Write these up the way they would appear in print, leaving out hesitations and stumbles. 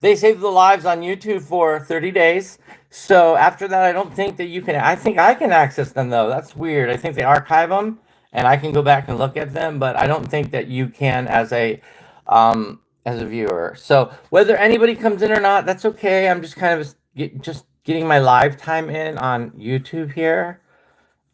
They save the lives on YouTube for 30 days. So after that, I don't think that you can. I think I can access them though. That's weird. I think they archive them, and I can go back and look at them. But I don't think that you can as a viewer. So whether anybody comes in or not, that's okay. I'm just kind of just getting my live time in on YouTube here,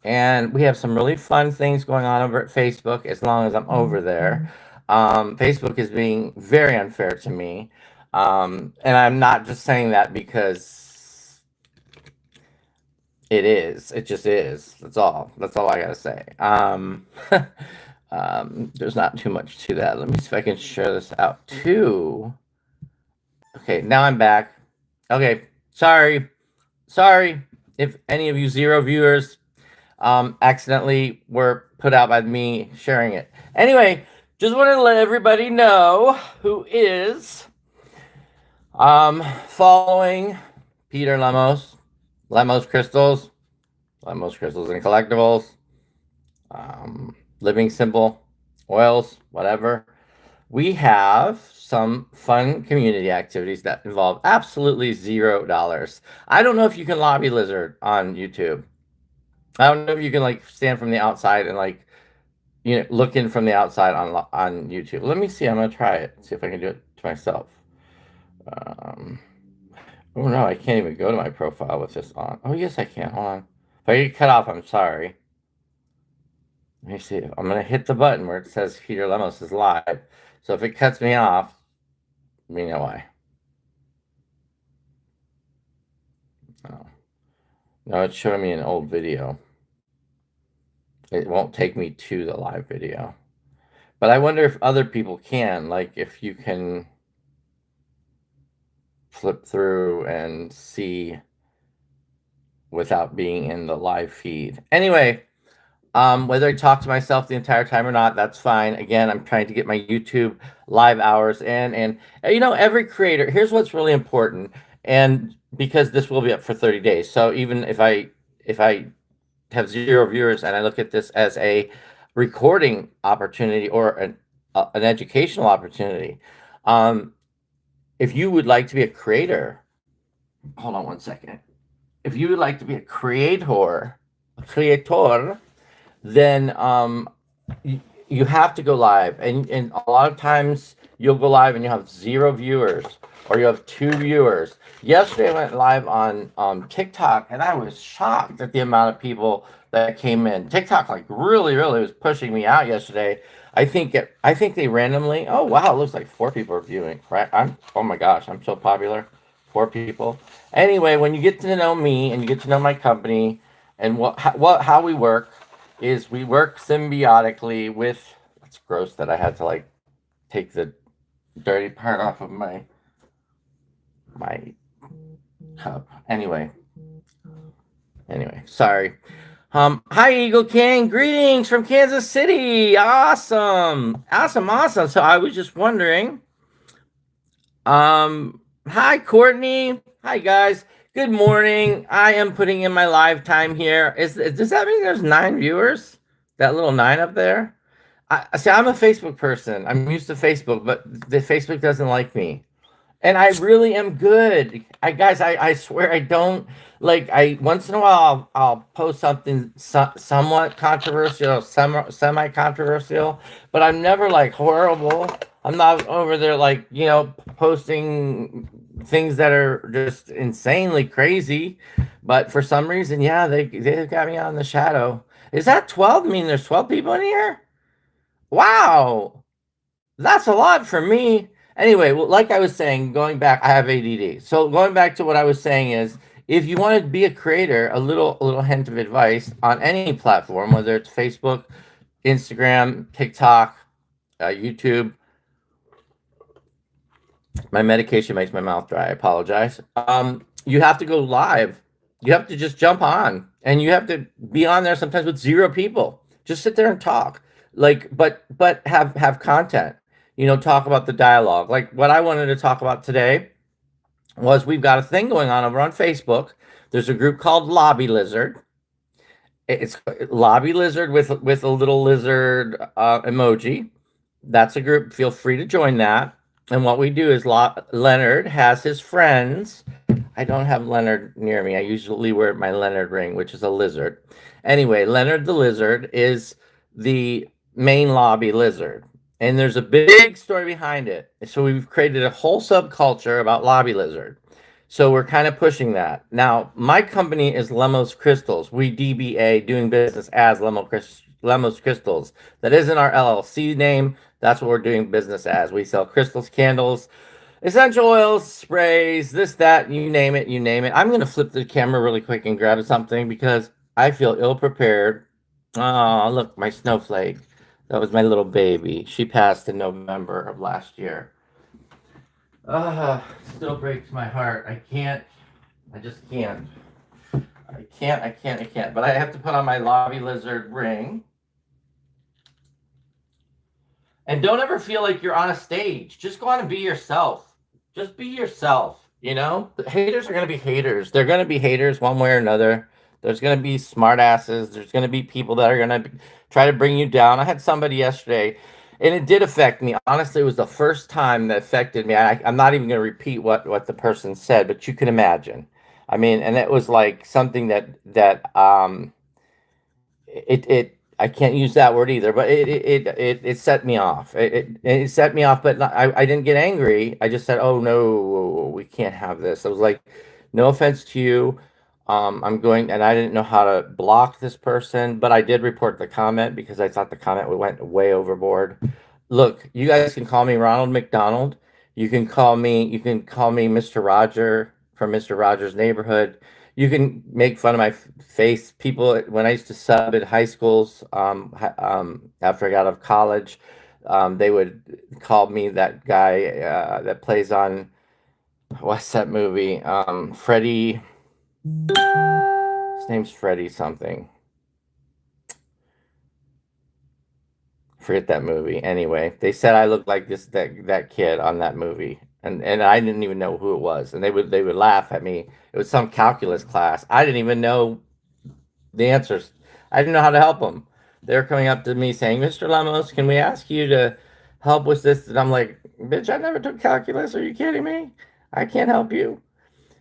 and we have some really fun things going on over at Facebook as long as I'm over there. Facebook is being very unfair to me. And I'm not just saying that because it is. It just is. That's all. That's all I gotta say. There's not too much to that. Let me see if I can share this out too. Okay, now I'm back. Okay, sorry if any of you zero viewers accidentally were put out by me sharing it. Anyway, just wanted to let everybody know who is following Peter Lemos Crystals, Lemos Crystals and Collectibles, Living Simple Oils, whatever. We have some fun community activities that involve absolutely $0. I don't know if you can lobby Lizard on YouTube. I don't know if you can like stand from the outside and like look in from the outside on YouTube. Let me see. I'm gonna try it. See if I can do it to myself. Um, oh no, I can't even go to my profile with this on. Oh yes, I can. Hold on. If I get cut off, I'm sorry. Let me see. I'm gonna hit the button where it says Peter Lemos is live. So if it cuts me off, we know why. Oh. No, it's showing me an old video. It won't take me to the live video. But I wonder if other people can, like if you can flip through and see without being in the live feed. Anyway, whether I talk to myself the entire time or not, that's fine. Again, I'm trying to get my YouTube live hours in. And every creator, here's what's really important. And because this will be up for 30 days. So even if I have 0 viewers and I look at this as a recording opportunity or an educational opportunity, if you would like to be a creator, hold on one second. If you would like to be a creator, then you have to go live. And a lot of times you'll go live and you have 0 viewers or you have 2 viewers. Yesterday I went live on TikTok and I was shocked at the amount of people that came in. TikTok like really was pushing me out yesterday. I think they randomly. Oh wow, it looks like 4 people are viewing. Right? Oh my gosh, I'm so popular. 4 people. Anyway, when you get to know me and you get to know my company and how we work is we work symbiotically with. It's gross that I had to like take the dirty part off of my cup. Anyway, sorry. Hi Eagle King, greetings from Kansas City. Awesome. So I was just wondering. Hi Courtney. Hi guys. Good morning. I am putting in my live time here. Does that mean there's 9 viewers? That little 9 up there? See, I'm a Facebook person. I'm used to Facebook, but the Facebook doesn't like me. And I really am good. I swear I don't like. I once in a while I'll post something somewhat controversial, semi controversial, but I'm never like horrible. I'm not over there like posting things that are just insanely crazy. But for some reason, yeah, they got me on the shadow. Is that 12? I mean, there's 12 people in here. Wow, that's a lot for me. Anyway, well, like I was saying, going back, I have ADD. So going back to what I was saying is, if you want to be a creator, a little hint of advice on any platform, whether it's Facebook, Instagram, TikTok, YouTube. My medication makes my mouth dry. I apologize. You have to go live. You have to just jump on, and you have to be on there sometimes with 0 people. Just sit there and talk, like, but have content. Talk about the dialogue. Like what I wanted to talk about today was we've got a thing going on over on Facebook. There's a group called Lobby Lizard. It's Lobby Lizard with a little lizard emoji. That's a group. Feel free to join that. And what we do is Leonard has his friends. I don't have Leonard near me. I usually wear my Leonard ring, which is a lizard. Anyway, Leonard the lizard is the main lobby lizard. And there's a big story behind it. So we've created a whole subculture about lobby lizard. So we're kind of pushing that. Now, my company is Lemos Crystals. We DBA, doing business as Lemos Crystals. That isn't our LLC name. That's what we're doing business as. We sell crystals, candles, essential oils, sprays, this, that, you name it, you name it. I'm going to flip the camera really quick and grab something because I feel ill prepared. Oh, look, my snowflake. That was my little baby. She passed in November of last year. Still breaks my heart. I can't. I just can't. I can't. But I have to put on my lobby lizard ring. And don't ever feel like you're on a stage. Just go on and be yourself. Just be yourself. You know, the haters are going to be haters. They're going to be haters one way or another. There's going to be smartasses. There's going to be people that are going to try to bring you down. I had somebody yesterday, and it did affect me. Honestly, it was the first time that affected me. I'm not even going to repeat what the person said, but you can imagine. I mean, and it was like something that it I can't use that word either, but it set me off. It set me off, but I didn't get angry. I just said, "Oh no, we can't have this." I was like, "No offense to you, I'm going," and I didn't know how to block this person, but I did report the comment because I thought the comment went way overboard. Look, you guys can call me Ronald McDonald. You can call me Mr. Roger from Mr. Rogers' Neighborhood. You can make fun of my face. People, when I used to sub at high schools, after I got out of college, they would call me that guy that plays on what's that movie? Freddie. His name's Freddie something. Forget that movie. Anyway, they said I looked like that kid on that movie, and I didn't even know who it was, and they would laugh at me. It was some calculus class. I didn't even know the answers. I didn't know how to help them. They're coming up to me saying, "Mr. Lemos, can we ask you to help with this?" And I'm like, "Bitch, I never took calculus. Are you kidding me? I can't help you."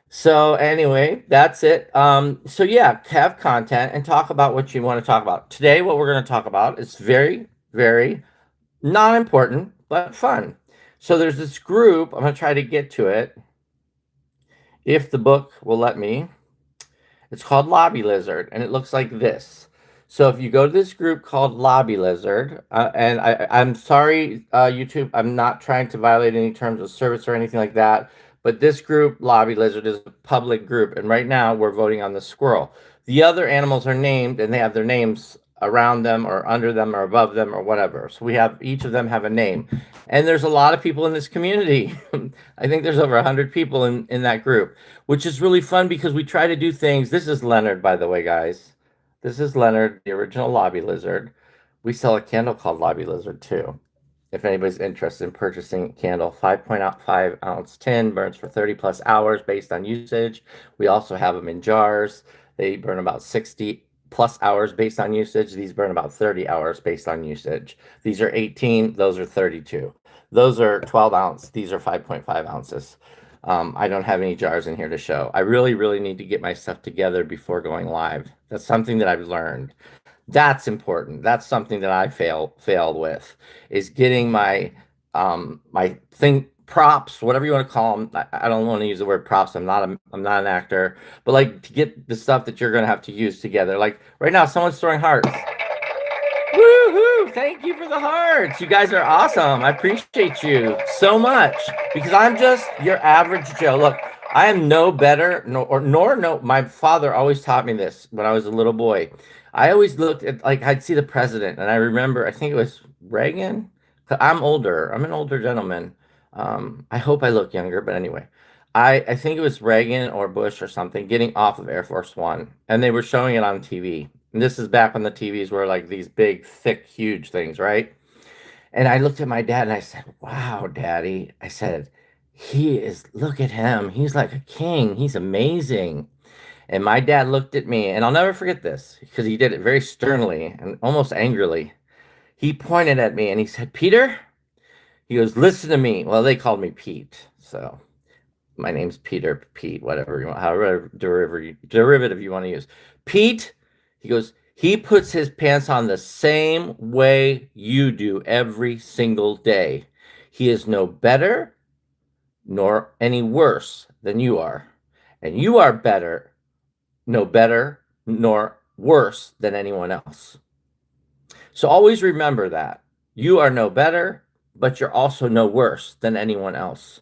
So anyway, that's it. So yeah, have content and talk about what you want to talk about. Today, what we're going to talk about is very, very not important, but fun. So there's this group. I'm going to try to get to it if the book will let me. It's called Lobby Lizard, and it looks like this. So if you go to this group called Lobby Lizard, and I'm sorry, YouTube, I'm not trying to violate any terms of service or anything like that, but this group, Lobby Lizard, is a public group, and right now we're voting on the squirrel. The other animals are named, and they have their names around them or under them or above them or whatever. So we have each of them have a name, and there's a lot of people in this community. I think there's over 100 people in that group, which is really fun because we try to do things. This is Leonard, by the way, guys. This is Leonard, the original Lobby Lizard. We sell a candle called Lobby Lizard too. If anybody's interested in purchasing a candle, 5.5 ounce tin, burns for 30 plus hours based on usage. We also have them in jars. They burn about 60 plus hours based on usage. These burn about 30 hours based on usage. These are 18, those are 32. Those are 12 ounce, these are 5.5 ounces. I don't have any jars in here to show. I really, really need to get my stuff together before going live. That's something that I've learned. That's important. That's something that I failed with is getting my thing props, whatever you want to call them. I don't want to use the word props. I'm not an actor, but like to get the stuff that you're going to have to use together. Like right now, someone's throwing hearts. Woohoo! Thank you for the hearts. You guys are awesome. I appreciate you so much because I'm just your average Joe. Look, I am no better, nor no. My father always taught me this when I was a little boy. I always looked at like I'd see the president, and I remember I think it was Reagan. I'm older. I'm an older gentleman. I hope I look younger, but anyway, I think it was Reagan or Bush or something getting off of Air Force One, and they were showing it on TV. And this is back when the TVs were like these big, thick, huge things, right? And I looked at my dad and I said, "Wow, Daddy." I said, "He is, look at him. He's like a king. He's amazing." And my dad looked at me, and I'll never forget this because he did it very sternly and almost angrily. He pointed at me and he said, "Peter, He goes, listen to me. Well, they called me Pete. So my name's Peter, Pete, whatever you want, however derivative you want to use. Pete, he goes, he puts his pants on the same way you do every single day. He is no better nor any worse than you are. And you are better, no better nor worse than anyone else. So always remember that. You are no better, but you're also no worse than anyone else.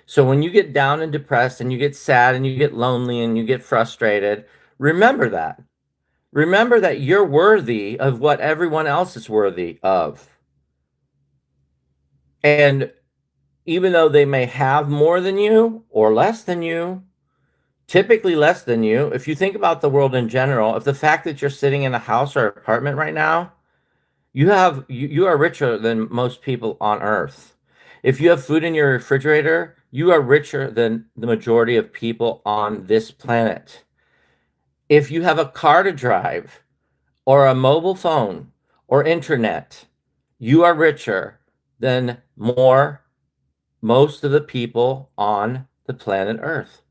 So when you get down and depressed and you get sad and you get lonely and you get frustrated, remember that. Remember that you're worthy of what everyone else is worthy of. And even though they may have more than you or less than you, typically less than you, if you think about the world in general, if the fact that you're sitting in a house or apartment right now, you are richer than most people on earth. If you have food in your refrigerator, you are richer than the majority of people on this planet. If you have a car to drive or a mobile phone or internet, you are richer than most of the people on the planet Earth.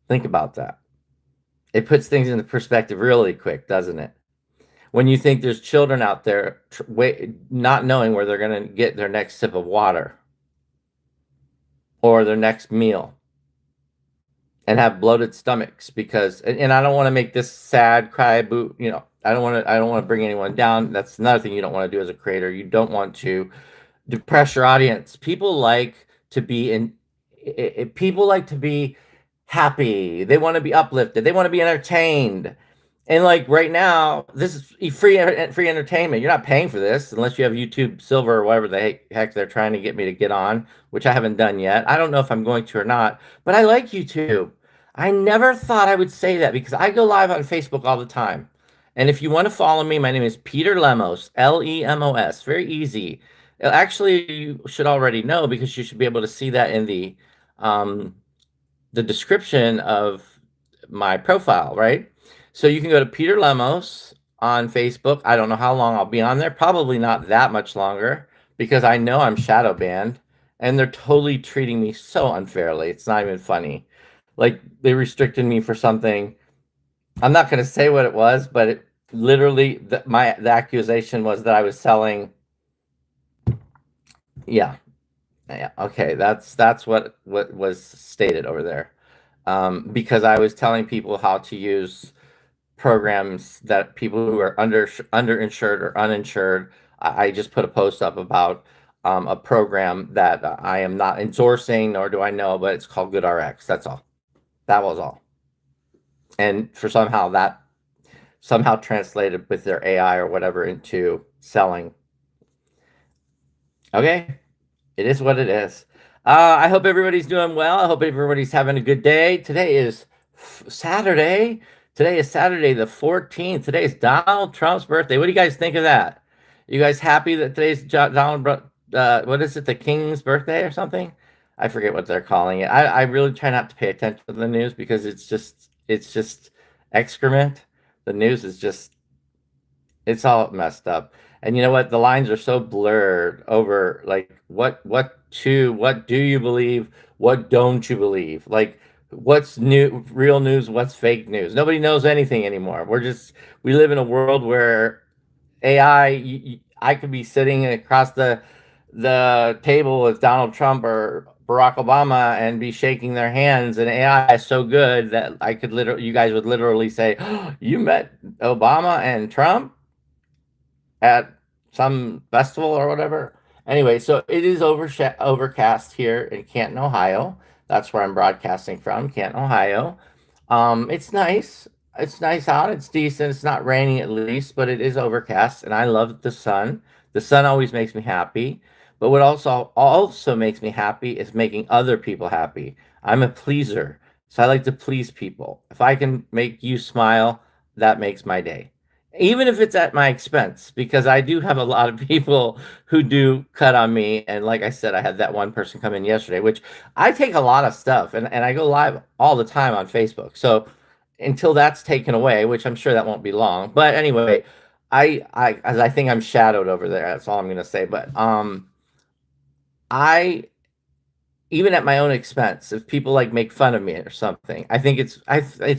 Think about that. It puts things into perspective really quick, doesn't it? When you think there's children out there not knowing where they're going to get their next sip of water or their next meal and have bloated stomachs because, and I don't want to make this sad cry boo, I don't want to bring anyone down. That's another thing you don't want to do as a creator. You don't want to depress your audience. People like to be people like to be happy. They want to be uplifted. They want to be entertained. And like right now, this is free entertainment. You're not paying for this unless you have YouTube Silver or whatever the heck they're trying to get me to get on, which I haven't done yet. I don't know if I'm going to or not, but I like YouTube. I never thought I would say that because I go live on Facebook all the time. And if you want to follow me, my name is Peter Lemos, Lemos. Very easy. Actually, you should already know because you should be able to see that in the description of my profile, right? So you can go to Peter Lemos on Facebook. I don't know how long I'll be on there. Probably not that much longer because I know I'm shadow banned and they're totally treating me so unfairly. It's not even funny. Like they restricted me for something. I'm not going to say what it was, but it literally the accusation was that I was selling. Yeah. Yeah. Okay. That's what was stated over there. Because I was telling people how to use programs that people who are underinsured or uninsured. I just put a post up about a program that I am not endorsing, nor do I know, but it's called GoodRx. That's all. That was all. And for somehow translated with their AI or whatever into selling. Okay. It is what it is. I hope everybody's doing well. I hope everybody's having a good day. Today is Saturday. Today is Saturday the 14th. Today is Donald Trump's birthday. What do you guys think of that? You guys happy that today's what is it, the King's birthday or something? I forget what they're calling it. I really try not to pay attention to the news because it's just excrement. The news is just it's all messed up. And you know what? The lines are so blurred over like what do you believe? What don't you believe? Like what's new real news, what's fake news? Nobody knows anything anymore. We live in a world where AI I could be sitting across the table with Donald Trump or Barack Obama and be shaking their hands and AI is so good that you guys would literally say, oh, you met Obama and Trump at some festival or whatever. Anyway, so it is overcast here in Canton, Ohio. That's where I'm broadcasting from, Canton, Ohio. It's nice. It's nice out. It's decent. It's not raining at least, but it is overcast, and I love the sun. The sun always makes me happy. But what also makes me happy is making other people happy. I'm a pleaser, so I like to please people. If I can make you smile, that makes my day even if it's at my expense, because I do have a lot of people who do cut on me. And like I said, I had that one person come in yesterday, which I take a lot of stuff and I go live all the time on Facebook. So until that's taken away, which I'm sure that won't be long. But anyway, I think I'm shadowed over there. That's all I'm gonna say. But I even at my own expense, if people like make fun of me or something, I think it's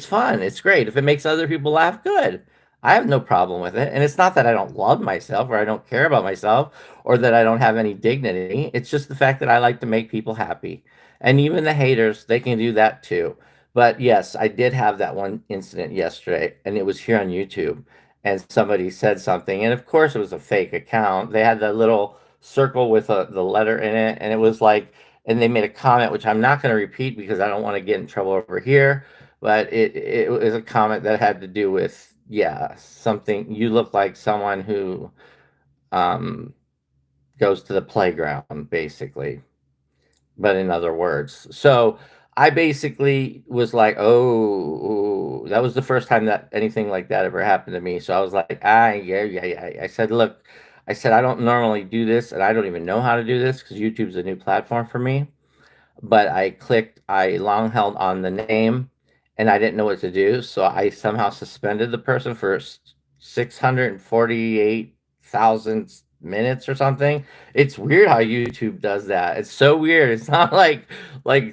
fun. It's great. If it makes other people laugh, good. I have no problem with it. And it's not that I don't love myself or I don't care about myself or that I don't have any dignity. It's just the fact that I like to make people happy. And even the haters, they can do that too. But yes, I did have that one incident yesterday, and it was here on YouTube. And somebody said something, and of course it was a fake account. They had that little circle with the letter in it, and it was like, and they made a comment which I'm not going to repeat because I don't want to get in trouble over here. But it was a comment that had to do with, yeah, something. You look like someone who um, goes to the playground, basically, but in other words. So I basically was like, oh, that was the first time that anything like that ever happened to me. So I was like, yeah. I said, look, I said, I don't normally do this, and I don't even know how to do this because YouTube's a new platform for me, but I long held on the name and I didn't know what to do. So I somehow suspended the person for 648,000 minutes or something. It's weird how YouTube does that. It's so weird. It's not like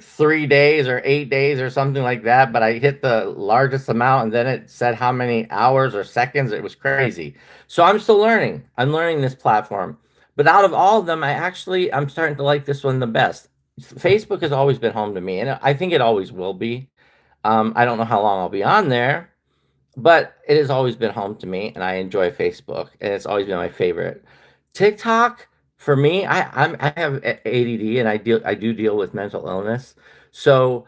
3 days or 8 days or something like that, but I hit the largest amount and then it said how many hours or seconds. It was crazy. So I'm still learning. I'm learning this platform. But out of all of them, I'm starting to like this one the best. Facebook has always been home to me, and I think it always will be. I don't know how long I'll be on there, but it has always been home to me, and I enjoy Facebook, and it's always been my favorite. TikTok for me, I have ADD, and I do deal with mental illness, so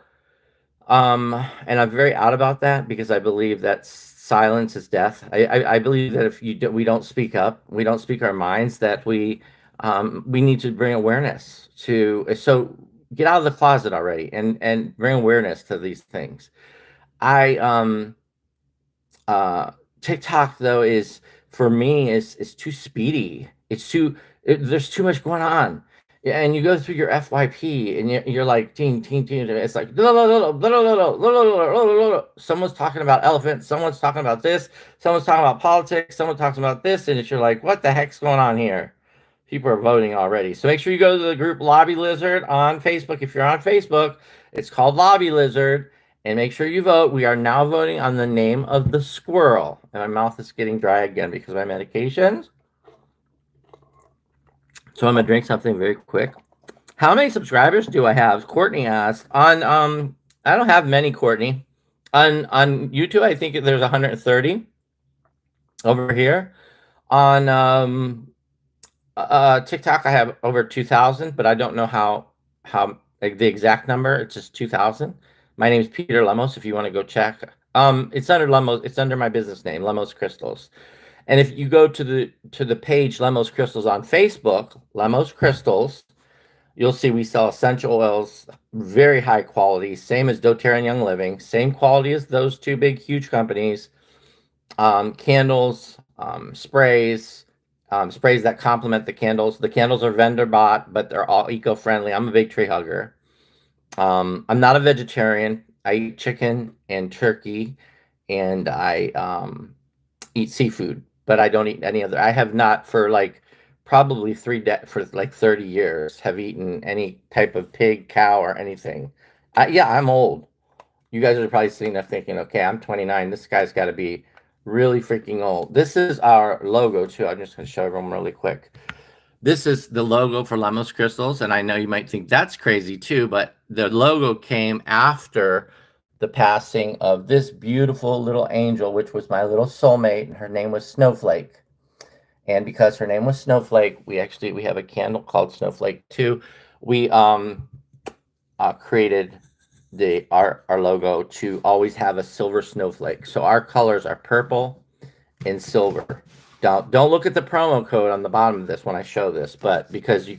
and I'm very out about that because I believe that silence is death. I believe that if we don't speak up, we don't speak our minds, that we need to bring awareness to. So get out of the closet already and bring awareness to these things. I uh, TikTok though is for me is too speedy. There's too much going on. Yeah, and you go through your FYP and you're like ting ting ting. It's like someone's talking about elephants, someone's talking about this, someone's talking about politics, someone talks about this, and you're like, what the heck's going on here? People are voting already. So make sure you go to the group Lobby Lizard on Facebook. If you're on Facebook, it's called Lobby Lizard. And make sure you vote. We are now voting on the name of the squirrel. And my mouth is getting dry again because of my medications. So I'm gonna drink something very quick. How many subscribers do I have? Courtney asked. On I don't have many, Courtney. On YouTube, I think there's 130 over here. On TikTok, I have over 2,000, but I don't know how like the exact number. It's just 2,000. My name is Peter Lemos. If you want to go check, it's under Lemos. It's under my business name, Lemos Crystals. And if you go to the page Lemos Crystals on Facebook, Lemos Crystals, you'll see we sell essential oils, very high quality, same as doTERRA and Young Living, same quality as those two big, huge companies. Candles, sprays, sprays that complement the candles. The candles are vendor bought, but they're all eco-friendly. I'm a big tree hugger. I'm not a vegetarian. I eat chicken and turkey, and I eat seafood, but I don't eat any other. I have not for like probably for like 30 years have eaten any type of pig, cow, or anything. Yeah, I'm old. You guys are probably sitting there thinking, okay, I'm 29. This guy's got to be really freaking old. This is our logo too. I'm just going to show everyone really quick. This is the logo for Lemos Crystals, and I know you might think that's crazy too, but the logo came after the passing of this beautiful little angel, which was my little soulmate, and her name was Snowflake. And because her name was Snowflake, we have a candle called Snowflake too. We created our logo to always have a silver snowflake. So our colors are purple and silver. Don't look at the promo code on the bottom of this when I show this, but because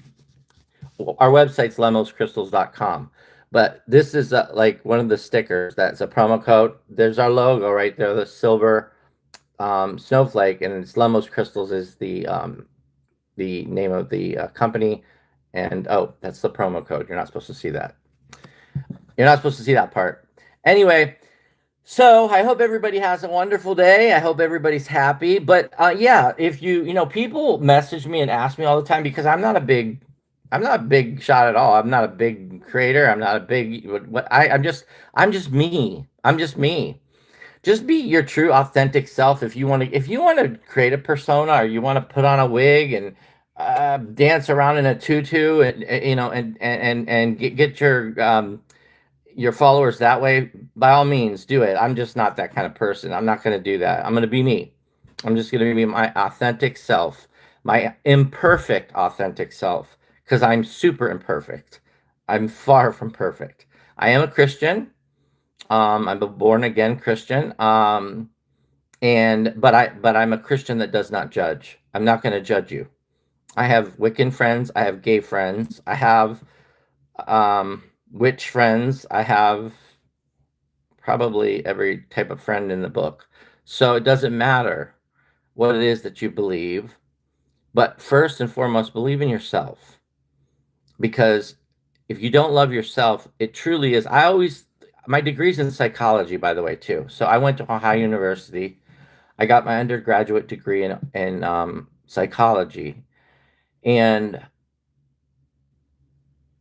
our website's lemoscrystals.com. But this is like one of the stickers that's a promo code. There's our logo right there, the silver snowflake, and it's Lemos Crystals is the name of the company. And oh, that's the promo code. You're not supposed to see that. You're not supposed to see that part. Anyway, so I hope everybody has a wonderful day. I hope everybody's happy. But yeah, if people message me and ask me all the time because I'm not a big I'm not a big shot at all. I'm not a big creator. I'm not a big I'm just me. I'm just me. Just be your true authentic self. If you want to create a persona, or you want to put on a wig and dance around in a tutu, and you know, and get your followers that way, by all means do it. I'm just not that kind of person. I'm not going to do that. I'm going to be me. I'm just going to be my authentic self, my imperfect authentic self, because I'm super imperfect. I'm far from perfect. I am a Christian. I'm a born again Christian. And but I'm a Christian that does not judge. I'm not going to judge you. I have Wiccan friends. I have gay friends. I have witch friends. I have probably every type of friend in the book. So it doesn't matter what it is that you believe, but first and foremost, believe in yourself. Because if you don't love yourself, it truly is. My degree's in psychology, by the way, too. So I went to Ohio University. I got my undergraduate degree in psychology. And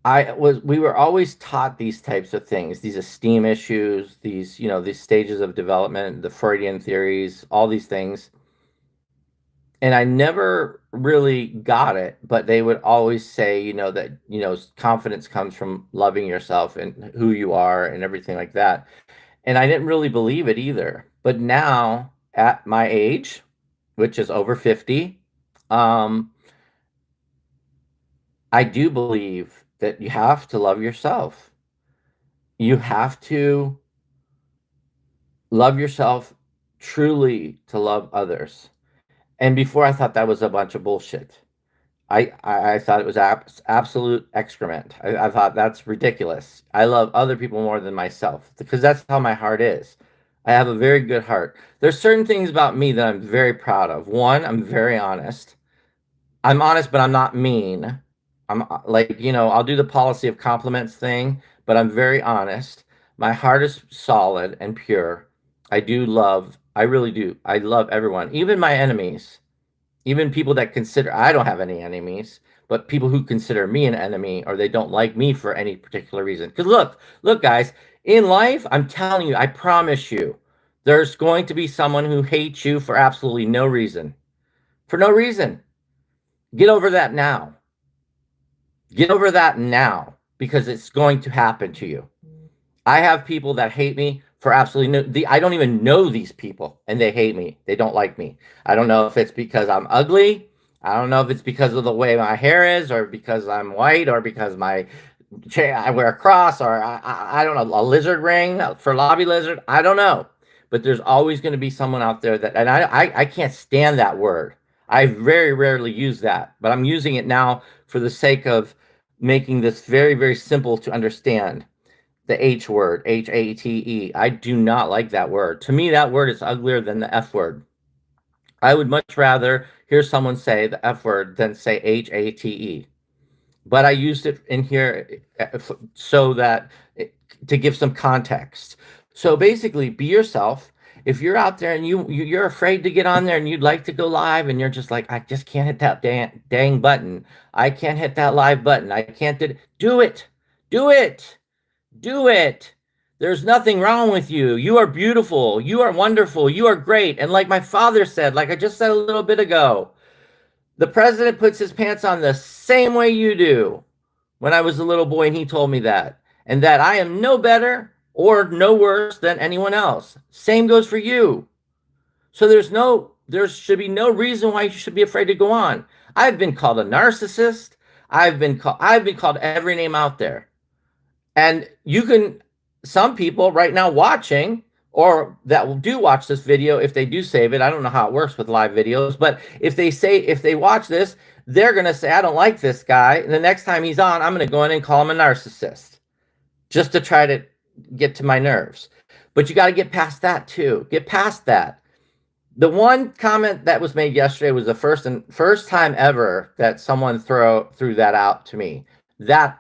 we were always taught these types of things, these esteem issues, these stages of development, the Freudian theories, all these things. And I never really got it, but they would always say, that, confidence comes from loving yourself and who you are and everything like that. And I didn't really believe it either. But now at my age, which is over 50, um, I do believe that you have to love yourself. You have to love yourself truly to love others. And before I thought that was a bunch of bullshit. I thought it was absolute excrement. I thought that's ridiculous. I love other people more than myself because that's how my heart is. I have a very good heart. There's certain things about me that I'm very proud of. One, I'm very honest. I'm honest, but I'm not mean. I'm like, I'll do the policy of compliments thing, but I'm very honest. My heart is solid and pure. I really do. I love everyone, even my enemies, even people that consider, I don't have any enemies, but people who consider me an enemy or they don't like me for any particular reason. Because look, guys, in life, I'm telling you, I promise you, there's going to be someone who hates you for absolutely no reason. For no reason. Get over that now. Get over that now because it's going to happen to you. I have people that hate me for absolutely I don't even know these people and they hate me. They don't like me. I don't know if it's because I'm ugly. I don't know if it's because of the way my hair is or because I'm white or because I wear a cross or I don't know, a lizard ring for lobby lizard. I don't know. But there's always going to be someone out there that, and I can't stand that word. I very rarely use that, but I'm using it now for the sake of making this very, very simple to understand. The H word, HATE. I do not like that word. To me, that word is uglier than the F word. I would much rather hear someone say the F word than say HATE. But I used it in here so that to give some context. So basically, be yourself. If you're out there and you're afraid to get on there and you'd like to go live and you're just like, I just can't hit that dang button. I can't hit that live button. I can't do it. Do it. Do it. There's nothing wrong with you. You are beautiful. You are wonderful. You are great. And like my father said, like I just said a little bit ago, the president puts his pants on the same way you do. When I was a little boy and he told me that. And that I am no better or no worse than anyone else. Same goes for you. So there should be no reason why you should be afraid to go on. I've been called a narcissist. I've been called every name out there. And some people right now watching or that will do watch this video, if they do save it, I don't know how it works with live videos, but if they watch this, they're going to say, I don't like this guy. And the next time he's on, I'm going to go in and call him a narcissist just to try to get to my nerves. But you got to get past that too. Get past that. The one comment that was made yesterday was the first time ever that someone threw that out to me. That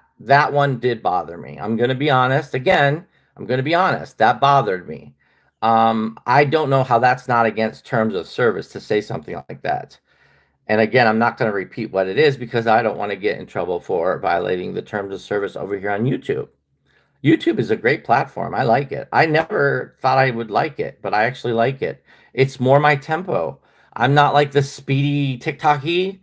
one did bother me. I'm going to be honest. Again, I'm going to be honest. That bothered me. I don't know how that's not against terms of service to say something like that. And again, I'm not going to repeat what it is because I don't want to get in trouble for violating the terms of service over here on YouTube. YouTube is a great platform. I like it. I never thought I would like it, but I actually like it. It's more my tempo. I'm not like the speedy TikTok-y.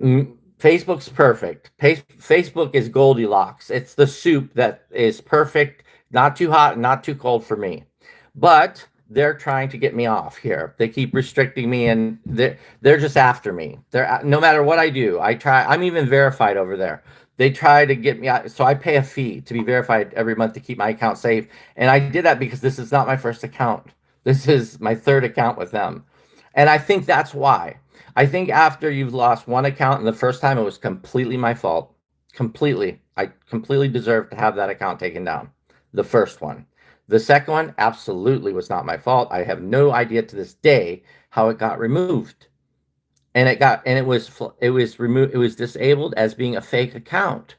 Facebook's perfect. Facebook is Goldilocks. It's the soup that is perfect, not too hot, not too cold for me. But they're trying to get me off here. They keep restricting me, and they're just after me. They're no matter what I do. I try. I'm even verified over there. They try to get me out, so I pay a fee to be verified every month to keep my account safe. And I did that because this is not my first account. This is my third account with them, and I think that's why. I think after you've lost one account and the first time it was completely my fault. Completely. I completely deserved to have that account taken down. The first one. The second one absolutely was not my fault. I have no idea to this day how it got removed. And it was removed, it was disabled as being a fake account.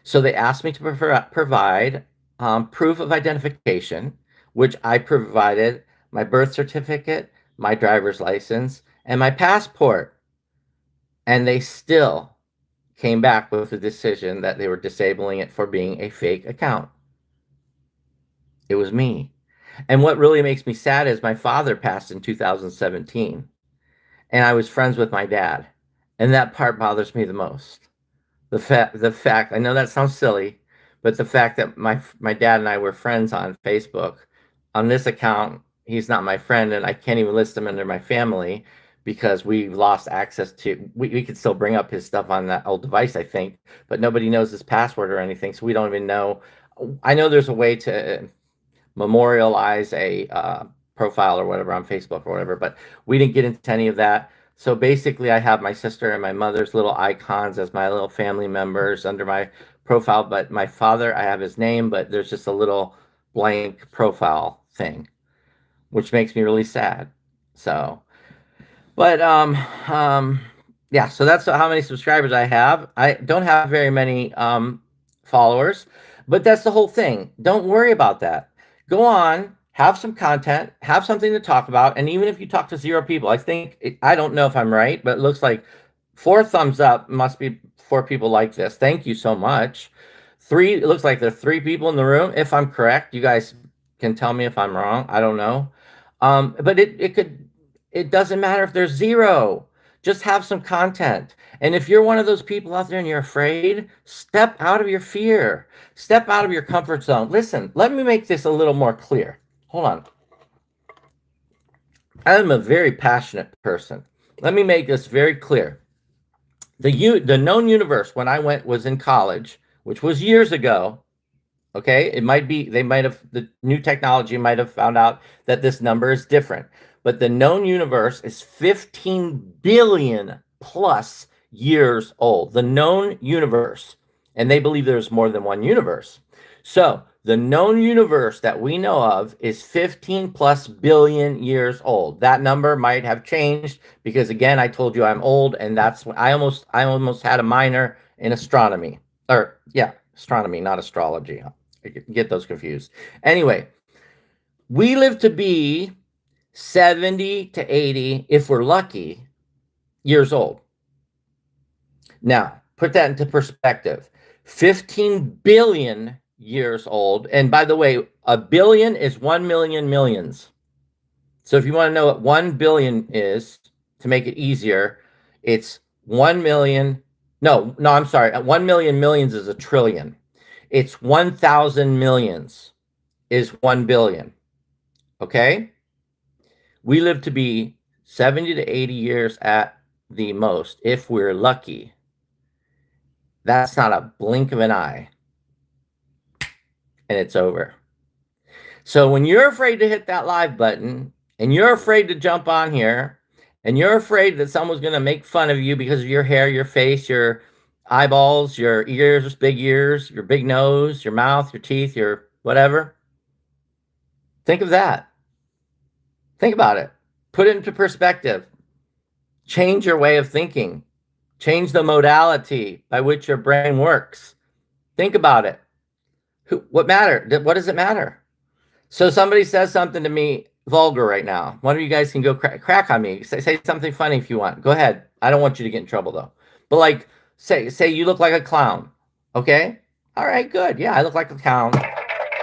So they asked me to provide proof of identification, which I provided my birth certificate, my driver's license, and my passport. And they still came back with a decision that they were disabling it for being a fake account. It was me. And what really makes me sad is my father passed in 2017, and I was friends with my dad. And that part bothers me the most. The fact, I know that sounds silly, but the fact that my dad and I were friends on Facebook, on this account, he's not my friend, and I can't even list him under my family because we've lost access to. We could still bring up his stuff on that old device, I think, but nobody knows his password or anything, so we don't even know. I know there's a way to memorialize a profile or whatever on Facebook or whatever, but we didn't get into any of that. So basically, I have my sister and my mother's little icons as my little family members under my profile, but my father, I have his name, but there's just a little blank profile thing, which makes me really sad. So, but yeah, so that's how many subscribers I have. I don't have very many followers, but that's the whole thing. Don't worry about that. Go on, have some content, have something to talk about, and even if you talk to 0 people, I don't know if I'm right, but it looks like 4 thumbs up must be 4 people like this. Thank you so much. 3, it looks like there are 3 people in the room. If I'm correct, you guys can tell me if I'm wrong. I don't know. But it doesn't matter if there's 0. Just have some content. And if you're one of those people out there and you're afraid, step out of your fear. Step out of your comfort zone. Listen, let me make this a little more clear. Hold on. I'm a very passionate person. Let me make this very clear. The known universe when I was in college, which was years ago, okay? The new technology might have found out that this number is different. But the known universe is 15 billion plus years old. The known universe. And they believe there's more than one universe. So the known universe that we know of is 15 plus billion years old. That number might have changed because, again, I told you I'm old, and that's when I almost had a minor in astronomy. Or, yeah, astronomy, not astrology. I get those confused. Anyway, we live to be 70 to 80, if we're lucky, years old. Now, put that into perspective. 15 billion years old. And by the way, a billion is 1 million millions. So if you want to know what 1 billion is, to make it easier, it's 1 million. No, I'm sorry. 1 million millions is a trillion. It's 1,000 millions is 1 billion. Okay? We live to be 70 to 80 years at the most, if we're lucky. That's not a blink of an eye. And it's over. So when you're afraid to hit that live button, and you're afraid to jump on here, and you're afraid that someone's going to make fun of you because of your hair, your face, your eyeballs, your ears, your big nose, your mouth, your teeth, your whatever, think of that. Think about it. Put it into perspective. Change your way of thinking. Change the modality by which your brain works. Think about it. What does it matter? So somebody says something to me vulgar right now. One of you guys can go crack on me. Say something funny if you want. Go ahead. I don't want you to get in trouble though. But like, say you look like a clown. Okay. All right. Good. Yeah, I look like a clown.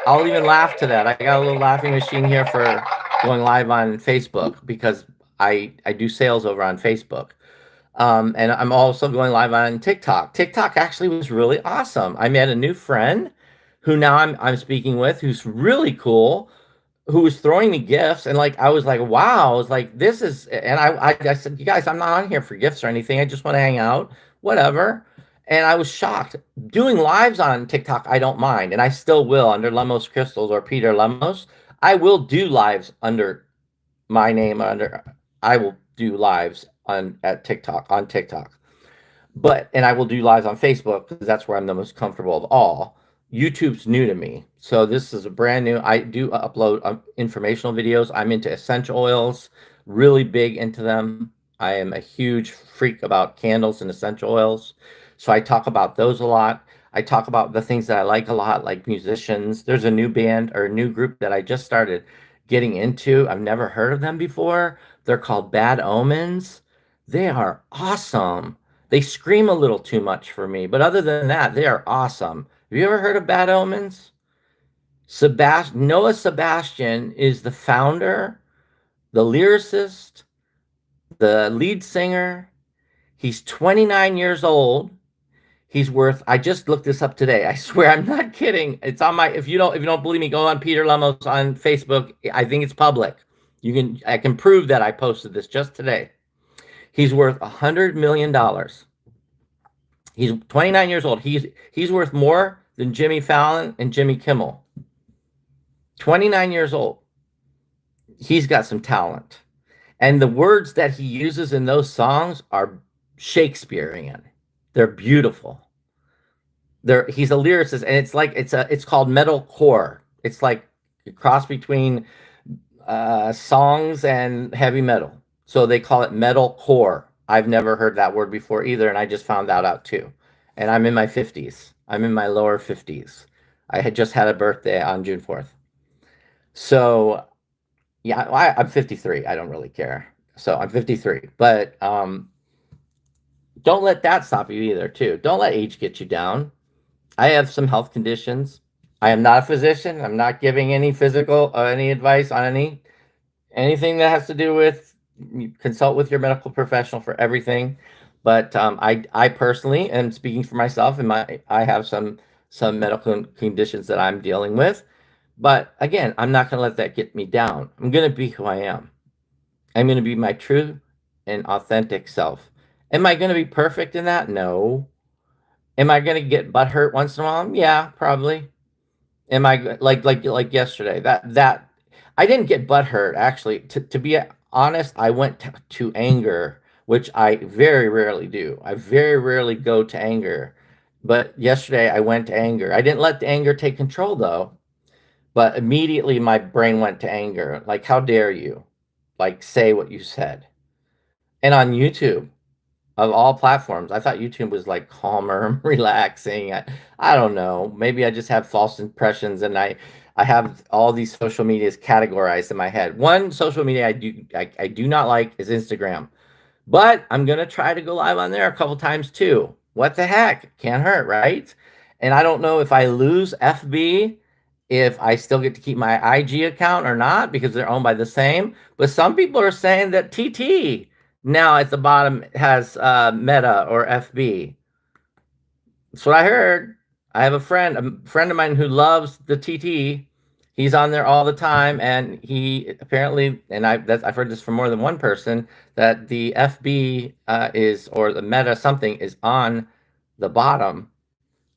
I'll even laugh to that. I got a little laughing machine here for going live on Facebook because I do sales over on Facebook. And I'm also going live on TikTok. TikTok actually was really awesome. I met a new friend who now I'm speaking with, who's really cool, who was throwing me gifts, and like I was like, wow, I was like, this is, and I said, you guys, I'm not on here for gifts or anything. I just want to hang out, whatever. And I was shocked. Doing lives on TikTok, I don't mind, and I still will under Lemos Crystals or Peter Lemos. I will do lives under my name under. I will do lives on at TikTok on TikTok. But and I will do lives on Facebook because that's where I'm the most comfortable of all. YouTube's new to me, so this is a brand new. I do upload informational videos. I'm into essential oils, really big into them. I am a huge freak about candles and essential oils, so I talk about those a lot. I talk about the things that I like a lot, like musicians. There's a new band or a new group that I just started getting into. I've never heard of them before. They're called Bad Omens. They are awesome. They scream a little too much for me, but other than that, they are awesome. Have you ever heard of Bad Omens? Noah Sebastian is the founder, the lyricist, the lead singer. He's 29 years old. He's worth, I just looked this up today. I swear I'm not kidding. It's on my, if you don't believe me, go on Peter Lemos on Facebook. I think it's public. I can prove that I posted this just today. He's worth $100 million. He's 29 years old. He's worth more than Jimmy Fallon and Jimmy Kimmel. 29 years old. He's got some talent. And the words that he uses in those songs are Shakespearean. They're beautiful. He's a lyricist, and it's called metalcore. It's like a cross between songs and heavy metal. So they call it metalcore. I've never heard that word before either, and I just found that out too. And I'm in my 50s. I'm in my lower 50s. I had just had a birthday on June 4th. So, yeah, I'm 53. I don't really care. So I'm 53. But don't let that stop you either, too. Don't let age get you down. I have some health conditions. I am not a physician. I'm not giving any physical any advice on anything that has to do with consult with your medical professional for everything. But I personally am speaking for myself, and I have some medical conditions that I'm dealing with. But again, I'm not going to let that get me down. I'm going to be who I am. I'm going to be my true and authentic self. Am I going to be perfect in that? No. Am I going to get butt hurt once in a while? Yeah, probably. Am I like yesterday? That I didn't get butt hurt actually. To be honest, I went to anger, which I very rarely do. I very rarely go to anger. But yesterday I went to anger. I didn't let the anger take control though. But immediately my brain went to anger. Like, how dare you? Like, say what you said. And on YouTube, of all platforms, I thought YouTube was like calmer, relaxing. I don't know. Maybe I just have false impressions, and I have all these social medias categorized in my head. One social media I do not like is Instagram. But I'm gonna try to go live on there a couple times too. What the heck? Can't hurt, right? And I don't know if I lose FB, if I still get to keep my IG account or not because they're owned by the same. But some people are saying that TT now at the bottom has Meta or FB. That's what I heard. I have a friend of mine who loves the TT. He's on there all the time, and he apparently, and I've heard this from more than one person, that the FB is, or the Meta something is on the bottom.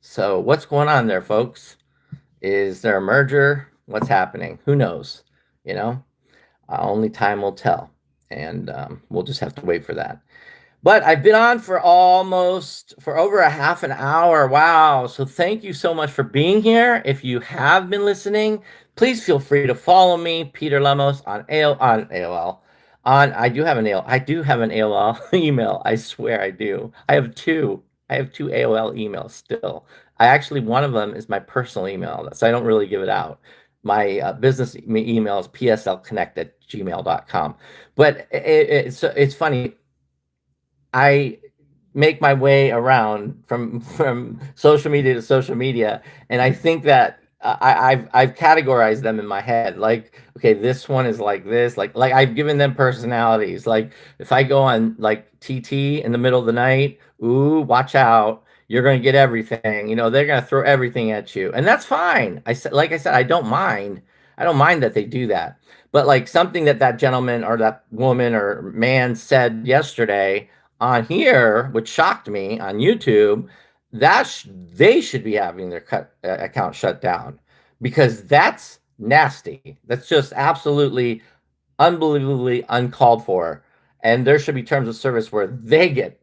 So what's going on there, folks? Is there a merger? What's happening? Who knows? You know, only time will tell, and we'll just have to wait for that. But I've been on for over a half an hour. Wow. So thank you so much for being here. If you have been listening, please feel free to follow me, Peter Lemos, on AOL. I do have an AOL email. I swear I do. I have two. I have two AOL emails still. One of them is my personal email, so I don't really give it out. my business email is pslconnect@gmail.com. But it's funny. I make my way around from social media to social media, and I think that I've categorized them in my head. Like, okay, this one is like this. Like I've given them personalities. Like if I go on like TT in the middle of the night, ooh, watch out. You're going to get everything. They're going to throw everything at you. And that's fine. Like I said, I don't mind. I don't mind that they do that. But like something that gentleman or that woman or man said yesterday on here, which shocked me on YouTube, they should be having their account shut down because that's nasty. That's just absolutely unbelievably uncalled for. And there should be terms of service where they get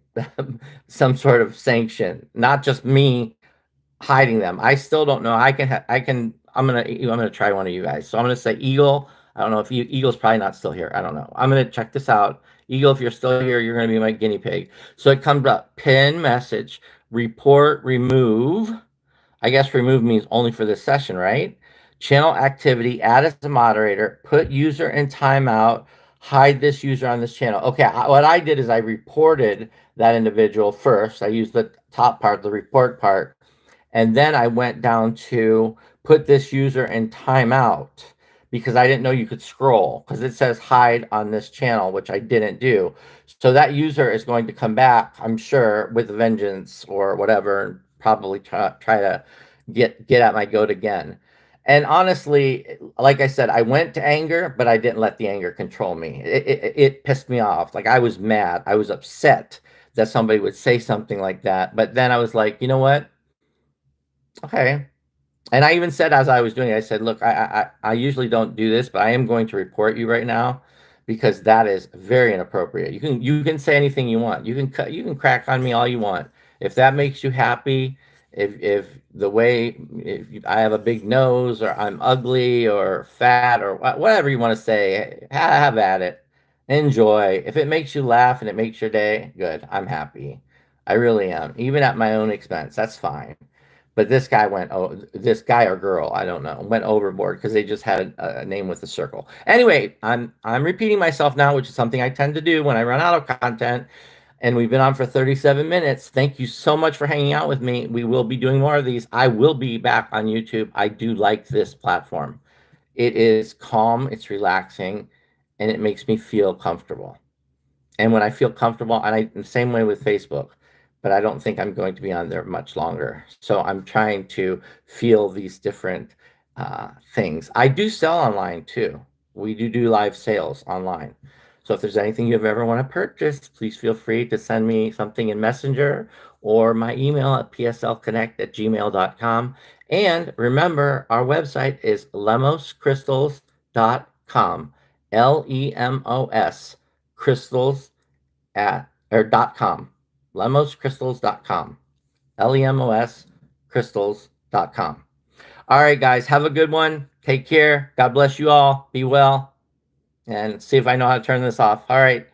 some sort of sanction, not just me hiding them. I still don't know. I'm gonna try one of you guys. So I'm gonna say Eagle. I don't know if Eagle's probably not still here. I don't know. I'm gonna check this out. Eagle, if you're still here, you're gonna be my guinea pig. So it comes up, pin message, report, remove. I guess remove means only for this session, right? Channel activity, add as a moderator, put user in timeout, hide this user on this channel. Okay, what I did is I reported that individual first. I used the top part, the report part, and then I went down to put this user in timeout because I didn't know you could scroll because it says hide on this channel, which I didn't do. So that user is going to come back, I'm sure, with a vengeance or whatever, and probably try to get at my goat again. And honestly, like I said, I went to anger, but I didn't let the anger control me. It pissed me off. Like I was mad. I was upset that somebody would say something like that. But then I was like, you know what? Okay. And I even said as I was doing it, I said, "Look, I usually don't do this, but I am going to report you right now because that is very inappropriate. You can say anything you want. You can crack on me all you want. If that makes you happy, if the way if I have a big nose or I'm ugly or fat or whatever you want to say, have at it. Enjoy. If it makes you laugh and it makes your day, good. I'm happy. I really am. Even at my own expense, that's fine." But this guy or girl, I don't know, went overboard because they just had a name with a circle. Anyway, I'm repeating myself now, which is something I tend to do when I run out of content. And we've been on for 37 minutes. Thank you so much for hanging out with me. We will be doing more of these. I will be back on YouTube. I do like this platform. It is calm, it's relaxing, and it makes me feel comfortable. And when I feel comfortable, and the same way with Facebook, but I don't think I'm going to be on there much longer. So I'm trying to feel these different things. I do sell online too. We do live sales online. So if there's anything you ever want to purchase, please feel free to send me something in Messenger or my email at pslconnect@gmail.com. And remember, our website is lemoscrystals.com. LEMOS crystals at or .com. Lemoscrystals.com. LEMOS crystals.com. All right, guys, have a good one. Take care. God bless you all. Be well. And see if I know how to turn this off. All right.